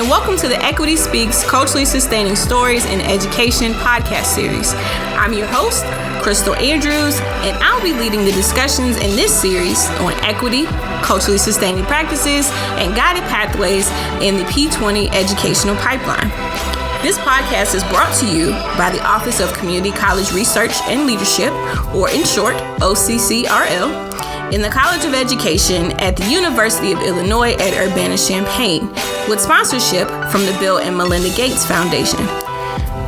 and welcome to the Equity Speaks Culturally Sustaining Stories in Education podcast series. I'm your host, Crystal Andrews, and I'll be leading the discussions in this series on equity, culturally sustaining practices, and guided pathways in the P20 educational pipeline. This podcast is brought to you by the Office of Community College Research and Leadership, or in short, OCCRL, in the College of Education at the University of Illinois at Urbana-Champaign, with sponsorship from the Bill and Melinda Gates Foundation.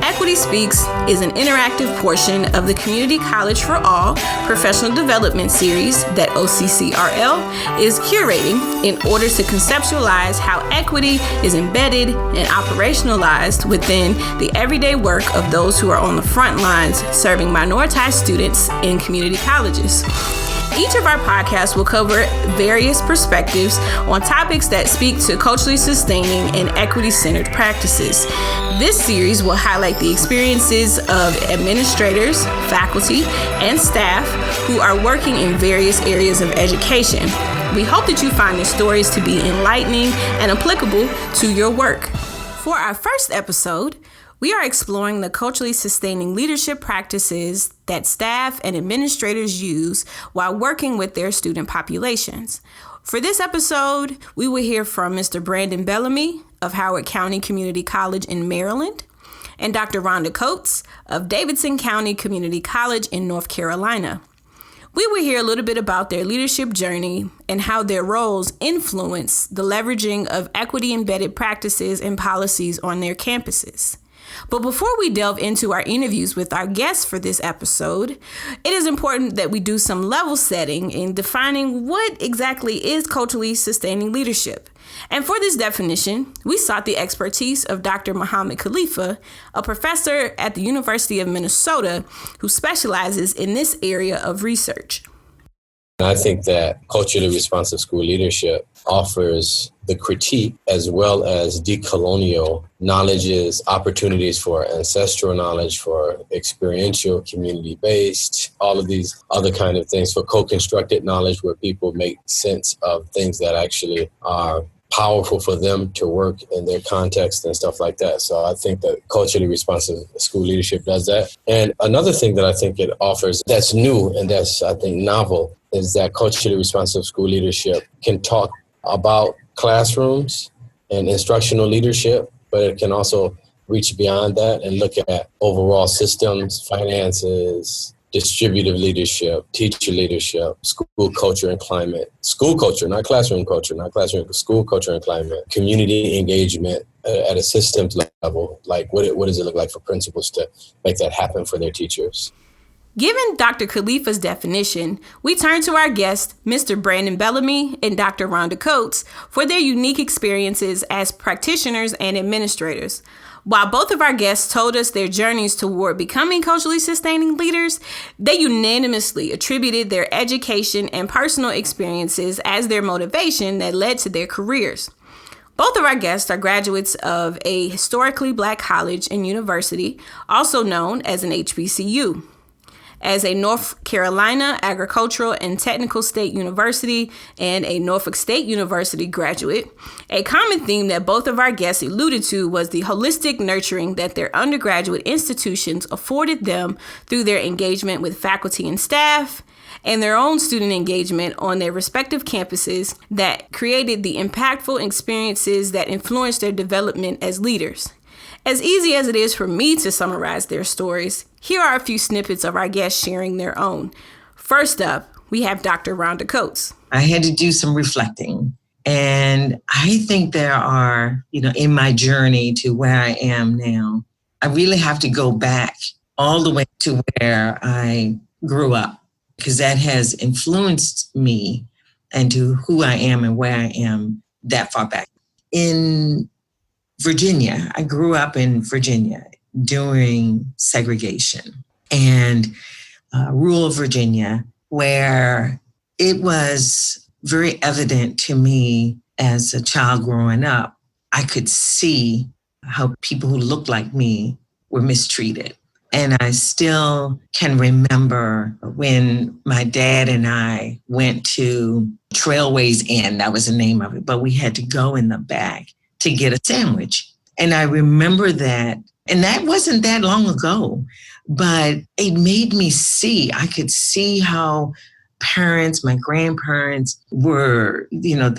Equity Speaks is an interactive portion of the Community College for All professional development series that OCCRL is curating in order to conceptualize how equity is embedded and operationalized within the everyday work of those who are on the front lines serving minoritized students in community colleges. Each of our podcasts will cover various perspectives on topics that speak to culturally sustaining and equity-centered practices. This series will highlight the experiences of administrators, faculty, and staff who are working in various areas of education. We hope that you find their stories to be enlightening and applicable to your work. For our first episode, we are exploring the culturally sustaining leadership practices that staff and administrators use while working with their student populations. For this episode, we will hear from Mr. Brandon Bellamy of Howard County Community College in Maryland and Dr. Rhonda Coates of Davidson County Community College in North Carolina. We will hear a little bit about their leadership journey and how their roles influence the leveraging of equity-embedded practices and policies on their campuses. But before we delve into our interviews with our guests for this episode, it is important that we do some level setting in defining what exactly is culturally sustaining leadership. And for this definition, we sought the expertise of Dr. Muhammad Khalifa, a professor at the University of Minnesota who specializes in this area of research. I think that culturally responsive school leadership offers the critique as well as decolonial knowledges, opportunities for ancestral knowledge, for experiential, community-based, all of these other kind of things, for co-constructed knowledge where people make sense of things that actually are powerful for them to work in their context and stuff like that. So I think that culturally responsive school leadership does that. And another thing that I think it offers that's new and that's, I think, novel is that culturally responsive school leadership can talk about classrooms and instructional leadership, but it can also reach beyond that and look at overall systems, finances, distributive leadership, teacher leadership, school culture and climate, school culture, not classroom culture, school culture and climate, community engagement at a systems level. Like what does it look like for principals to make that happen for their teachers? Given Dr. Khalifa's definition, we turn to our guests, Mr. Brandon Bellamy and Dr. Rhonda Coates, for their unique experiences as practitioners and administrators. While both of our guests told us their journeys toward becoming culturally sustaining leaders, they unanimously attributed their education and personal experiences as their motivation that led to their careers. Both of our guests are graduates of a historically Black college and university, also known as an HBCU. As a North Carolina Agricultural and Technical State University and a Norfolk State University graduate, a common theme that both of our guests alluded to was the holistic nurturing that their undergraduate institutions afforded them through their engagement with faculty and staff and their own student engagement on their respective campuses that created the impactful experiences that influenced their development as leaders. As easy as it is for me to summarize their stories, here are a few snippets of our guests sharing their own. First up, we have Dr. Rhonda Coates. I had to do some reflecting. And I think there are, in my journey to where I am now, I really have to go back all the way to where I grew up, because that has influenced me and to who I am and where I am that far back. In Virginia, I grew up in Virginia during segregation and rural Virginia, where it was very evident to me as a child growing up, I could see how people who looked like me were mistreated. And I still can remember when my dad and I went to Trailways Inn, that was the name of it, but we had to go in the back to get a sandwich. And I remember that, and that wasn't that long ago, but it made me see, I could see how parents, my grandparents were,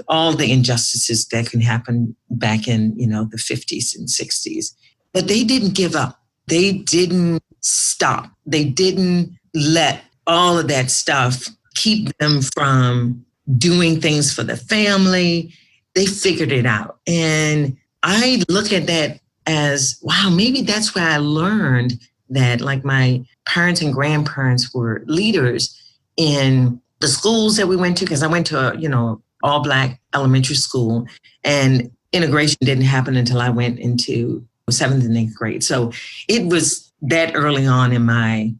all the injustices that can happen back in, the 50s and 60s. But they didn't give up. They didn't stop. They didn't let all of that stuff keep them from doing things for the family. They figured it out. And I look at that as, wow, maybe that's where I learned that, like, my parents and grandparents were leaders in the schools that we went to, because I went to a, all Black elementary school, and integration didn't happen until I went into 7th and 8th grade. So it was that early on in my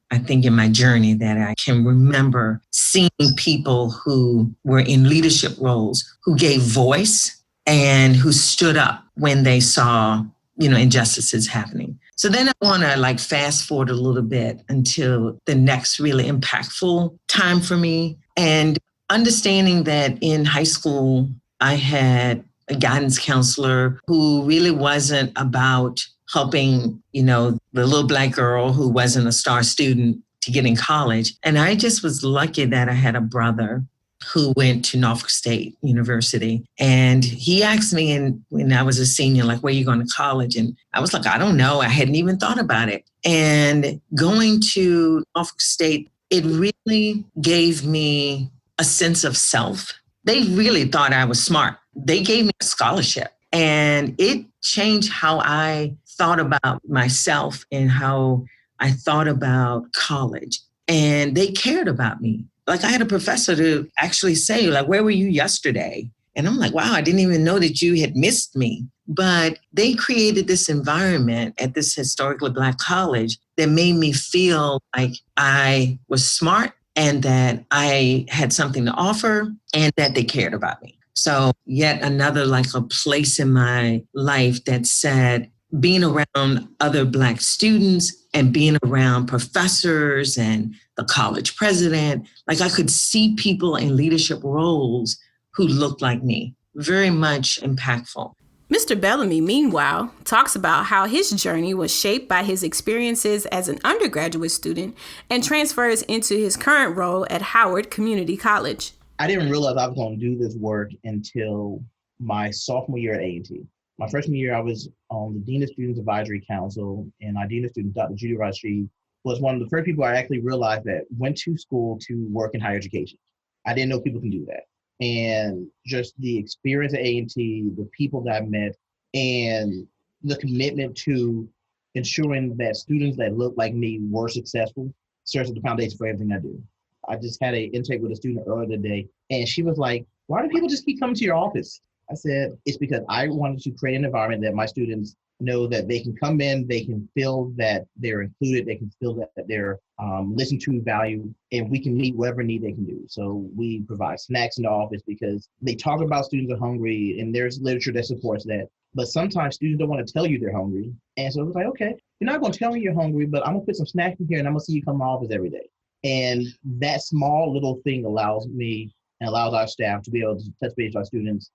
journey that I can remember seeing people who were in leadership roles, who gave voice and who stood up when they saw, injustices happening. So then I want to fast forward a little bit until the next really impactful time for me. And understanding that in high school, I had a guidance counselor who really wasn't about helping, the little Black girl who wasn't a star student to get in college. And I just was lucky that I had a brother who went to Norfolk State University. And he asked me when I was a senior, where are you going to college? And I was like, I don't know. I hadn't even thought about it. And going to Norfolk State, it really gave me a sense of self. They really thought I was smart. They gave me a scholarship, and it changed how I thought about myself and how I thought about college. And they cared about me. I had a professor to actually say, where were you yesterday? And I'm like, wow, I didn't even know that you had missed me. But they created this environment at this historically Black college that made me feel like I was smart and that I had something to offer and that they cared about me. So yet another, a place in my life that said, being around other Black students and being around professors and the college president, I could see people in leadership roles who looked like me. Very much impactful. Mr. Bellamy, meanwhile, talks about how his journey was shaped by his experiences as an undergraduate student and transfers into his current role at Howard Community College. I didn't realize I was going to do this work until my sophomore year at A&T. My freshman year, I was on the Dean of Students Advisory Council, and our Dean of Students, Dr. Judy Rashid, was one of the first people I actually realized that went to school to work in higher education. I didn't know people can do that. And just the experience at A&T, the people that I met, and the commitment to ensuring that students that look like me were successful serves as the foundation for everything I do. I just had an intake with a student earlier today, and she was like, why do people just keep coming to your office? I said, it's because I wanted to create an environment that my students know that they can come in, they can feel that they're included, they can feel that they're listened to, valued, and we can meet whatever need they can do. So we provide snacks in the office because they talk about students are hungry, and there's literature that supports that. But sometimes students don't want to tell you they're hungry. And so it's like, okay, you're not going to tell me you're hungry, but I'm going to put some snacks in here and I'm going to see you come to my office every day. And that small little thing allows me and allows our staff to be able to touch base with our students.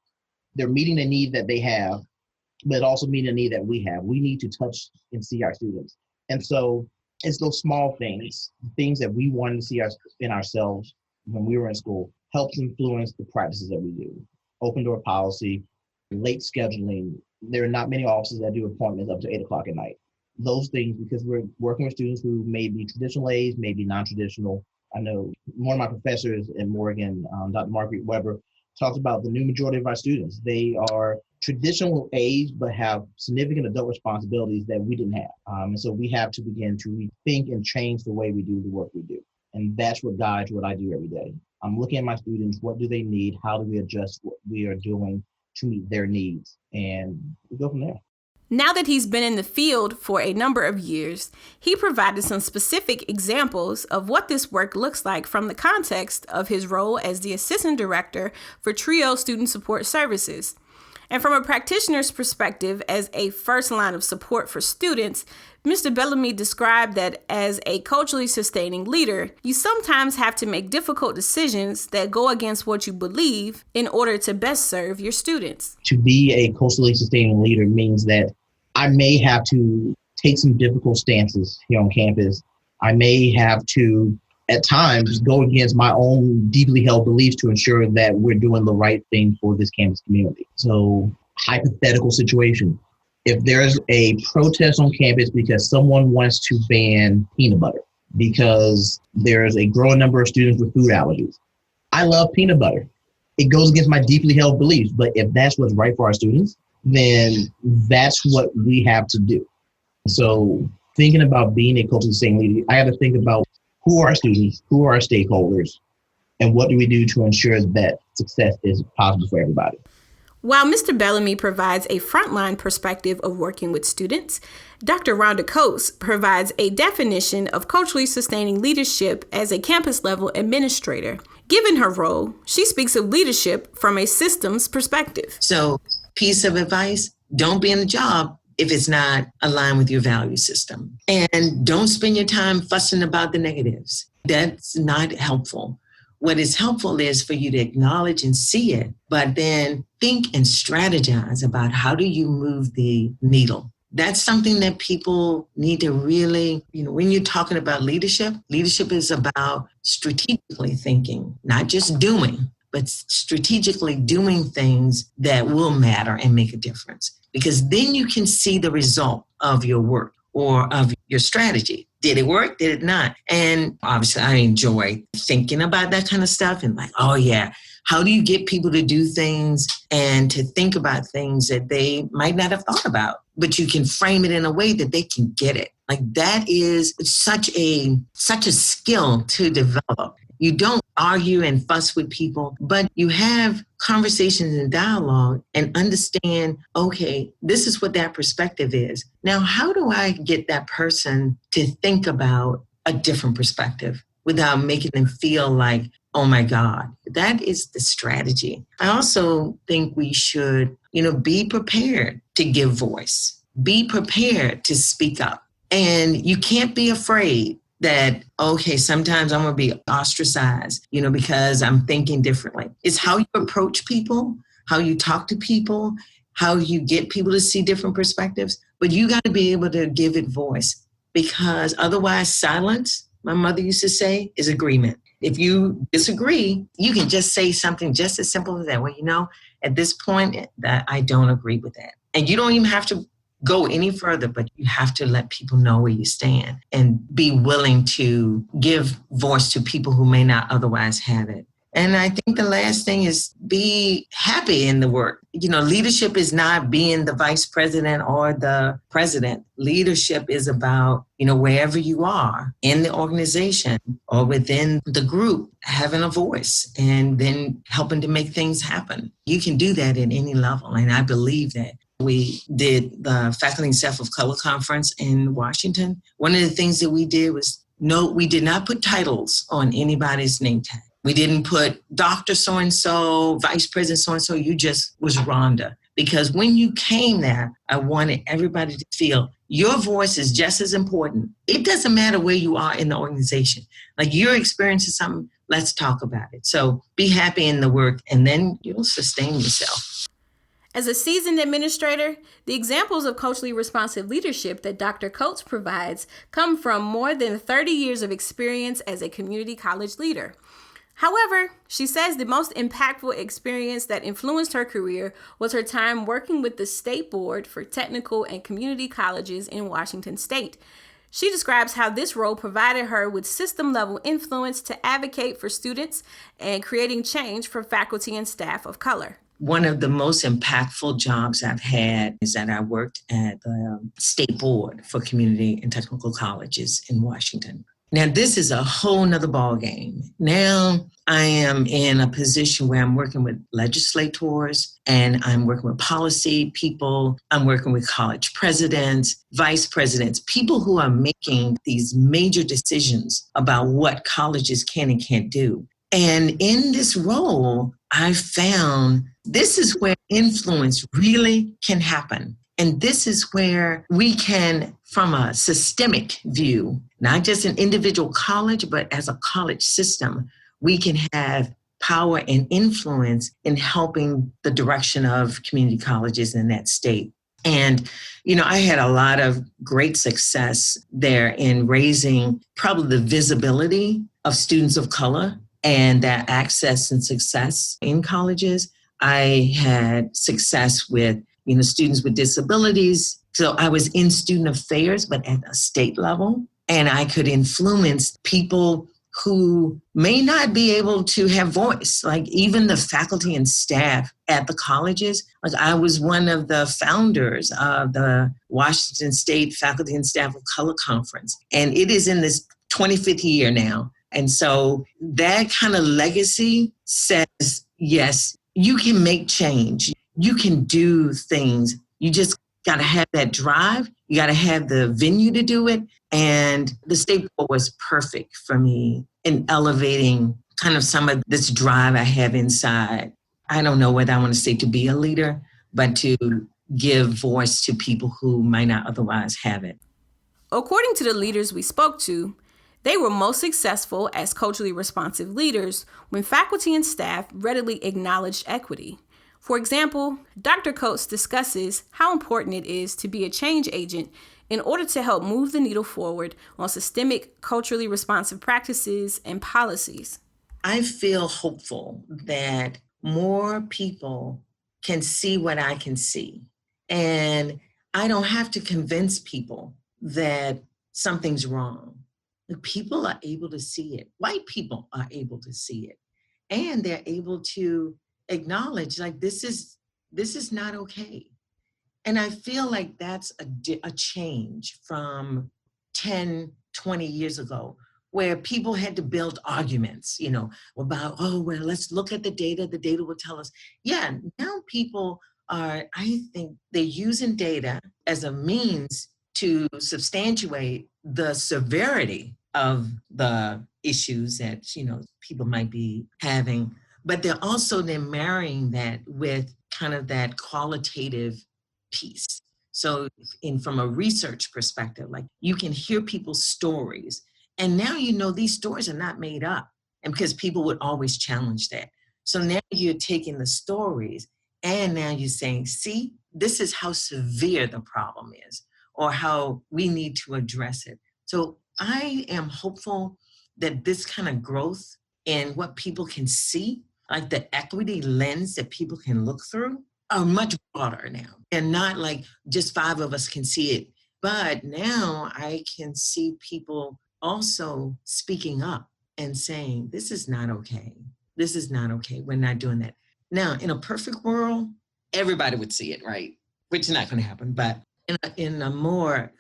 They're meeting the need that they have, but also meeting the need that we have. We need to touch and see our students. And so it's those small things, things that we wanted to see in ourselves when we were in school, helps influence the practices that we do. Open door policy, late scheduling. There are not many offices that do appointments up to 8 o'clock at night. Those things, because we're working with students who may be traditional age, may be non-traditional. I know one of my professors in Morgan, Dr. Margaret Weber, talks about the new majority of our students. They are traditional age, but have significant adult responsibilities that we didn't have. And so we have to begin to rethink and change the way we do the work we do. And that's what guides what I do every day. I'm looking at my students, what do they need? How do we adjust what we are doing to meet their needs? And we go from there. Now that he's been in the field for a number of years, he provided some specific examples of what this work looks like from the context of his role as the Assistant Director for TRIO Student Support Services. And from a practitioner's perspective, as a first line of support for students, Mr. Bellamy described that as a culturally sustaining leader, you sometimes have to make difficult decisions that go against what you believe in order to best serve your students. To be a culturally sustaining leader means that I may have to take some difficult stances here on campus. I may have to, at times, go against my own deeply held beliefs to ensure that we're doing the right thing for this campus community. So, hypothetical situation. If there's a protest on campus because someone wants to ban peanut butter because there's a growing number of students with food allergies, I love peanut butter. It goes against my deeply held beliefs, but if that's what's right for our students, then that's what we have to do. So thinking about being a culturally sustaining leader, I have to think about who are our students, who are our stakeholders, and what do we do to ensure that success is possible for everybody. While Mr. Bellamy provides a frontline perspective of working with students, Dr. Rhonda Coates provides a definition of culturally sustaining leadership as a campus-level administrator. Given her role, she speaks of leadership from a systems perspective. So, piece of advice, don't be in a job if it's not aligned with your value system. And don't spend your time fussing about the negatives. That's not helpful. What is helpful is for you to acknowledge and see it, but then think and strategize about how do you move the needle. That's something that people need to really, when you're talking about leadership is about strategically thinking, not just doing, but strategically doing things that will matter and make a difference. Because then you can see the result of your work or of your strategy. Did it work? Did it not? And obviously, I enjoy thinking about that kind of stuff and like, oh yeah, how do you get people to do things and to think about things that they might not have thought about, but you can frame it in a way that they can get it. Like that is such a skill to develop. You don't argue and fuss with people, but you have conversations and dialogue and understand, okay, this is what that perspective is. Now, how do I get that person to think about a different perspective without making them feel like, oh my God, that is the strategy. I also think we should, be prepared to give voice, be prepared to speak up. And you can't be afraid that, okay, sometimes I'm going to be ostracized, because I'm thinking differently. It's how you approach people, how you talk to people, how you get people to see different perspectives. But you got to be able to give it voice, because otherwise silence, my mother used to say, is agreement. If you disagree, you can just say something just as simple as that. Well, at this point, that I don't agree with that. And you don't even have to go any further, but you have to let people know where you stand and be willing to give voice to people who may not otherwise have it. And I think the last thing is be happy in the work. Leadership is not being the vice president or the president. Leadership is about, wherever you are in the organization or within the group, having a voice and then helping to make things happen. You can do that at any level. And I believe that. We did the Faculty and Staff of Color Conference in Washington. One of the things that we did was, we did not put titles on anybody's name tag. We didn't put Dr. So-and-so, Vice President so-and-so, you just was Rhonda. Because when you came there, I wanted everybody to feel your voice is just as important. It doesn't matter where you are in the organization. Like you're experiencing something, let's talk about it. So be happy in the work and then you'll sustain yourself. As a seasoned administrator, the examples of culturally responsive leadership that Dr. Coates provides come from more than 30 years of experience as a community college leader. However, she says the most impactful experience that influenced her career was her time working with the State Board for Technical and Community Colleges in Washington State. She describes how this role provided her with system-level influence to advocate for students and creating change for faculty and staff of color. One of the most impactful jobs I've had is that I worked at the State Board for Community and Technical Colleges in Washington. Now, this is a whole nother ballgame. Now, I am in a position where I'm working with legislators and I'm working with policy people. I'm working with college presidents, vice presidents, people who are making these major decisions about what colleges can and can't do. And in this role, I found this is where influence really can happen. And this is where we can, from a systemic view, not just an individual college, but as a college system, we can have power and influence in helping the direction of community colleges in that state. And, I had a lot of great success there in raising probably the visibility of students of color and that access and success in colleges. I had success with, students with disabilities. So I was in student affairs, but at a state level, and I could influence people who may not be able to have voice, like even the faculty and staff at the colleges. Like I was one of the founders of the Washington State Faculty and Staff of Color Conference, and it is in this 25th year now. And so that kind of legacy says, yes, you can make change. You can do things. You just got to have that drive. You got to have the venue to do it. And the state board was perfect for me in elevating kind of some of this drive I have inside. I don't know whether I want to say to be a leader, but to give voice to people who might not otherwise have it. According to the leaders we spoke to, they were most successful as culturally responsive leaders when faculty and staff readily acknowledged equity. For example, Dr. Coates discusses how important it is to be a change agent in order to help move the needle forward on systemic, culturally responsive practices and policies. I feel hopeful that more people can see what I can see. And I don't have to convince people that something's wrong. The people are able to see it. White people are able to see it. And they're able to acknowledge, like, this is not okay. And I feel like that's a change from 10, 20 years ago, where people had to build arguments, about, let's look at the data. The data will tell us. Yeah, now people are, I think they're using data as a means to substantiate the severity of the issues that, people might be having. But they're also then marrying that with kind of that qualitative piece. So from a research perspective, like you can hear people's stories. And now these stories are not made up. And because people would always challenge that. So now you're taking the stories and now you're saying, see, this is how severe the problem is or how we need to address it. So I am hopeful that this kind of growth in what people can see, like the equity lens that people can look through, are much broader now. And not like just 5 of us can see it. But now I can see people also speaking up and saying, this is not okay. This is not okay. We're not doing that. Now, in a perfect world, everybody would see it, right? Which is not going to happen. But in a more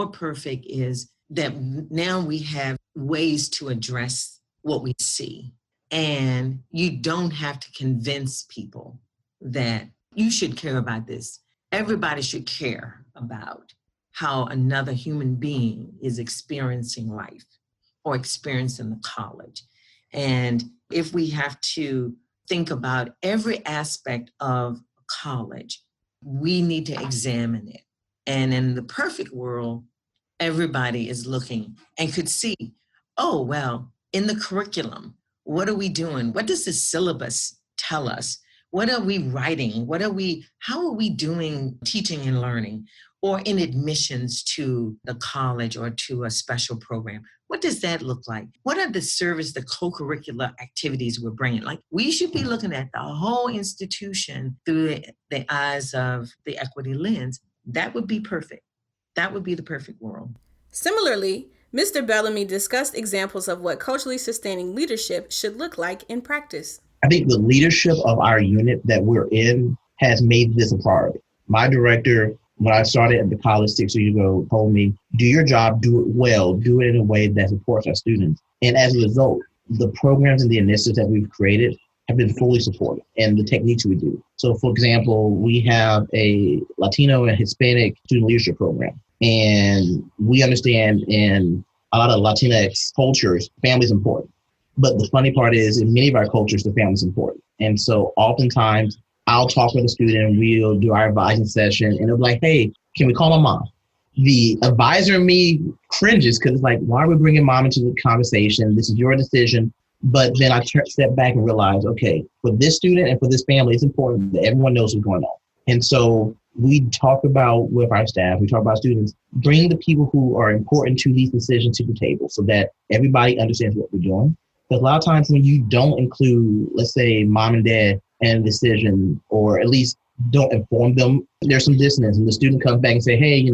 perfect is that now we have ways to address what we see. And you don't have to convince people that you should care about this. Everybody should care about how another human being is experiencing life or experiencing the college. And if we have to think about every aspect of college, we need to examine it. And in the perfect world, everybody is looking and could see, in the curriculum, what are we doing? What does the syllabus tell us? What are we writing? How are we doing teaching and learning? Or in admissions to the college or to a special program? What does that look like? What are the co-curricular activities we're bringing? Like, we should be looking at the whole institution through the eyes of the equity lens. That would be perfect. That would be the perfect world. Similarly, Mr. Bellamy discussed examples of what culturally sustaining leadership should look like in practice. I think the leadership of our unit that we're in has made this a priority. My director, when I started at the college 6 years ago, told me, do your job, do it well, do it in a way that supports our students. And as a result, the programs and the initiatives that we've created have been fully supported, and the techniques we do. So, for example, we have a Latino and Hispanic student leadership program. And we understand in a lot of Latinx cultures, family is important. But the funny part is, in many of our cultures, the family's important. And so oftentimes I'll talk with a student, we'll do our advising session, and it'll be like, hey, can we call my mom? The advisor in me cringes because it's like, why are we bringing mom into the conversation? This is your decision. But then I step back and realize, okay, for this student and for this family, it's important that everyone knows what's going on. And so we talk about with our staff, we talk about students, bring the people who are important to these decisions to the table so that everybody understands what we're doing. Because a lot of times when you don't include, let's say, mom and dad in a decision, or at least don't inform them, there's some dissonance. And the student comes back and say, hey,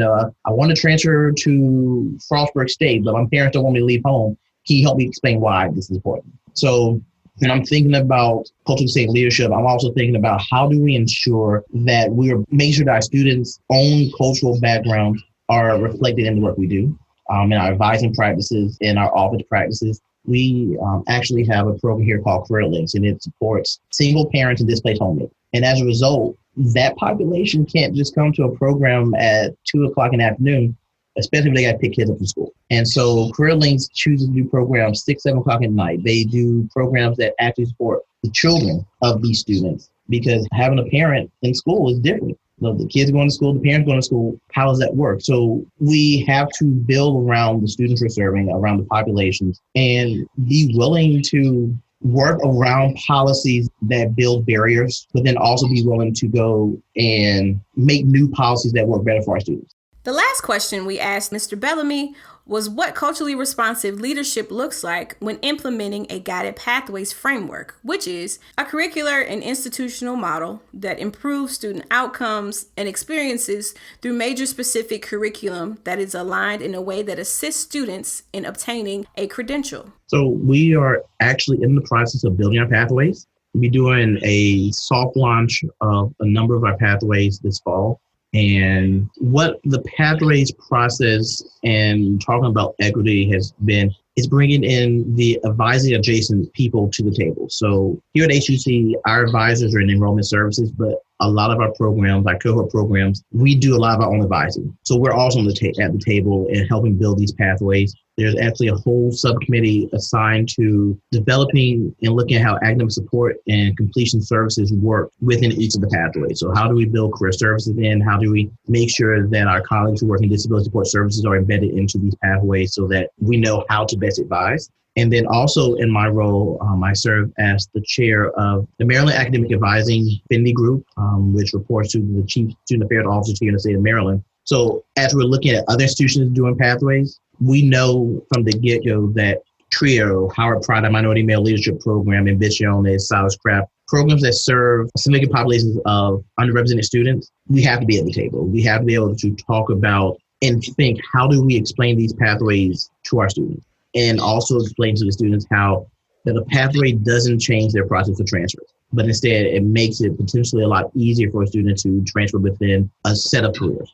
I want to transfer to Frostburg State, but my parents don't want me to leave home. Can you help me explain why this is important? So when I'm thinking about culturally sustained leadership, I'm also thinking about how do we ensure that we're making sure that our students' own cultural backgrounds are reflected in the work we do, in our advising practices, in our office practices. We actually have a program here called Career Links, and it supports single parents and displaced homemakers. And as a result, that population can't just come to a program at 2:00 in the afternoon, especially if they got to pick kids up from school. And so Career Links chooses to do programs 6, 7 o'clock at night. They do programs that actually support the children of these students, because having a parent in school is different. The kids going to school, the parents going to school, how does that work? So we have to build around the students we're serving, around the populations, and be willing to work around policies that build barriers, but then also be willing to go and make new policies that work better for our students. The last question we asked Mr. Bellamy was what culturally responsive leadership looks like when implementing a guided pathways framework, which is a curricular and institutional model that improves student outcomes and experiences through major specific curriculum that is aligned in a way that assists students in obtaining a credential. So we are actually in the process of building our pathways. We'll be doing a soft launch of a number of our pathways this fall. And what the pathways process and talking about equity has been is bringing in the advising adjacent people to the table. So here at HUC, our advisors are in enrollment services, but a lot of our programs, our cohort programs, we do a lot of our own advising. So we're also at the table and helping build these pathways. There's actually a whole subcommittee assigned to developing and looking at how academic support and completion services work within each of the pathways. So how do we build career services in? How do we make sure that our colleagues who work in disability support services are embedded into these pathways so that we know how to best advise? And then also in my role, I serve as the chair of the Maryland Academic Advising Affinity Group, which reports to the Chief Student Affairs Officer here in the state of Maryland. So as we're looking at other institutions doing pathways, we know from the get-go that TRIO, Howard Pride, Minority Male Leadership Program, and Bichon, Silas Craft, programs that serve significant populations of underrepresented students, we have to be at the table. We have to be able to talk about and think, how do we explain these pathways to our students? And also explain to the students how that a pathway doesn't change their process of transfer, but instead it makes it potentially a lot easier for a student to transfer within a set of careers.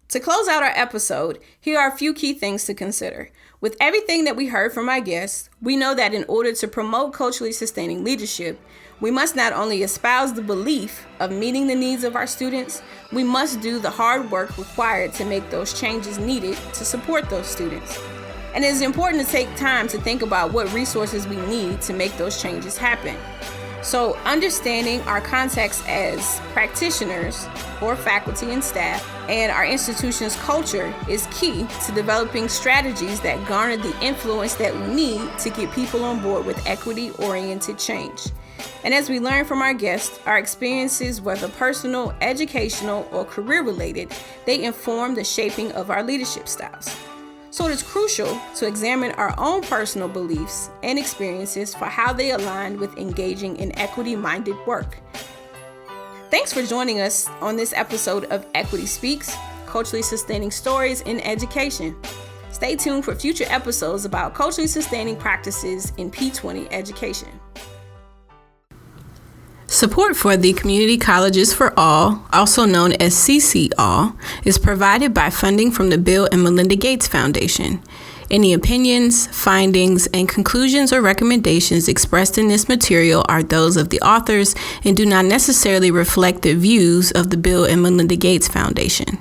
To close out our episode, here are a few key things to consider. With everything that we heard from our guests, we know that in order to promote culturally sustaining leadership, we must not only espouse the belief of meeting the needs of our students, we must do the hard work required to make those changes needed to support those students. And it is important to take time to think about what resources we need to make those changes happen. So understanding our context as practitioners or faculty and staff and our institution's culture is key to developing strategies that garner the influence that we need to get people on board with equity-oriented change. And as we learn from our guests, our experiences, whether personal, educational, or career-related, they inform the shaping of our leadership styles. So it is crucial to examine our own personal beliefs and experiences for how they align with engaging in equity-minded work. Thanks for joining us on this episode of Equity Speaks, Culturally Sustaining Stories in Education. Stay tuned for future episodes about culturally sustaining practices in P20 education. Support for the Community Colleges for All, also known as CC-All, is provided by funding from the Bill and Melinda Gates Foundation. Any opinions, findings, and conclusions or recommendations expressed in this material are those of the authors and do not necessarily reflect the views of the Bill and Melinda Gates Foundation.